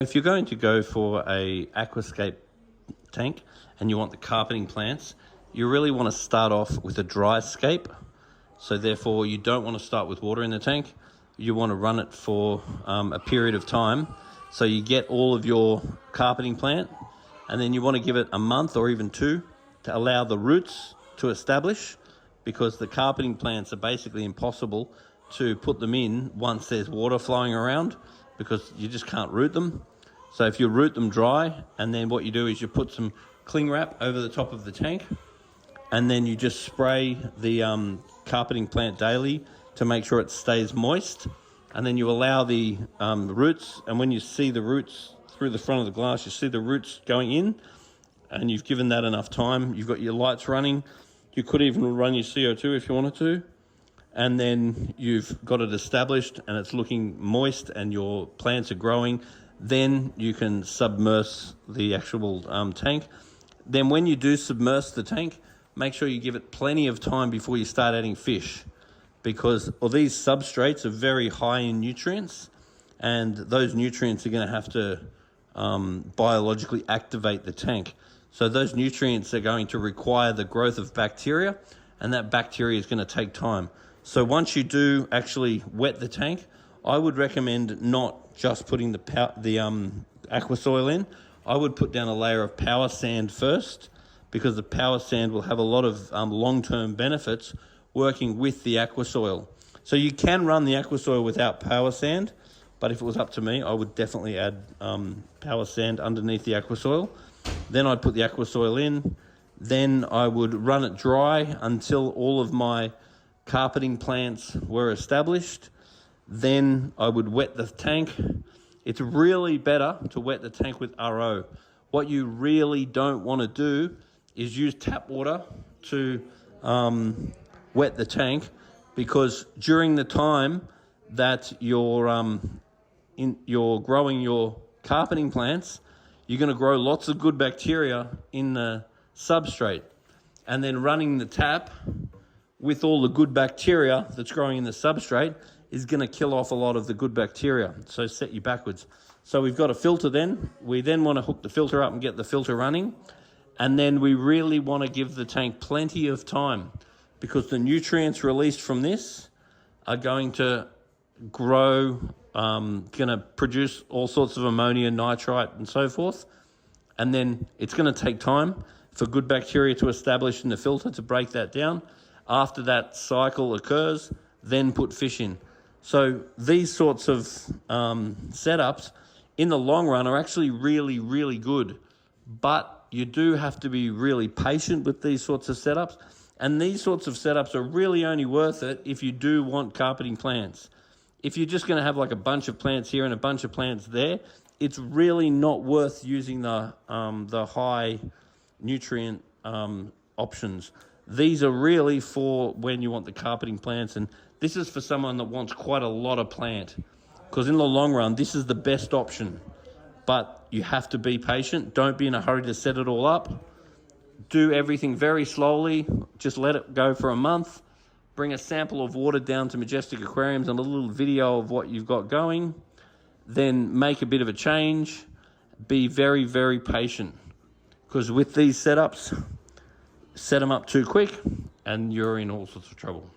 If you're going to go for a aquascape tank and you want the carpeting plants, you really want to start off with a dry scape. So therefore you don't want to start with water in the tank. You want to run it for a period of time. So you get all of your carpeting plant, and then you want to give it a month or even 2 to allow the roots to establish, because the carpeting plants are basically impossible to put them in once there's water flowing around, because you just can't root them. So if you root them dry, and then what you do is you put some cling wrap over the top of the tank, and then you just spray the carpeting plant daily to make sure it stays moist. And then you allow the roots, and when you see the roots through the front of the glass, you see the roots going in, and you've given that enough time. You've got your lights running. You could even run your CO2 if you wanted to. And then you've got it established and it's looking moist and your plants are growing. Then you can submerge the actual tank. Then when you do submerge the tank, make sure you give it plenty of time before you start adding fish, because these substrates are very high in nutrients, and those nutrients are going to have to biologically activate the tank. So those nutrients are going to require the growth of bacteria, and that bacteria is going to take time. So once you do actually wet the tank, I would recommend not just putting the aqua soil in. I would put down a layer of power sand first, because the power sand will have a lot of long-term benefits working with the aqua soil. So you can run the aqua soil without power sand, but if it was up to me, I would definitely add power sand underneath the aqua soil. Then I'd put the aqua soil in. Then I would run it dry until all of my carpeting plants were established. Then I would wet the tank. It's really better to wet the tank with RO. What you really don't want to do is use tap water to wet the tank, because during the time that you're growing your carpeting plants, you're going to grow lots of good bacteria in the substrate, and then running the tap with all the good bacteria that's growing in the substrate is going to kill off a lot of the good bacteria, so set you backwards. So we've got a filter then. We then want to hook the filter up and get the filter running, and then we really want to give the tank plenty of time, because the nutrients released from this are going to grow, going to produce all sorts of ammonia, nitrite, and so forth. And then it's going to take time for good bacteria to establish in the filter to break that down. After that cycle occurs, then put fish in. So these sorts of setups in the long run are actually really, really good. But you do have to be really patient with these sorts of setups. And these sorts of setups are really only worth it if you do want carpeting plants. If you're just going to have like a bunch of plants here and a bunch of plants there, it's really not worth using the high nutrient options. These are really for when you want the carpeting plants, and this is for someone that wants quite a lot of plant, because in the long run, this is the best option. But you have to be patient. Don't be in a hurry to set it all up. Do everything very slowly. Just let it go for a month. Bring a sample of water down to Majestic Aquariums and a little video of what you've got going. Then make a bit of a change. Be very, very patient, because with these setups, set them up too quick and you're in all sorts of trouble.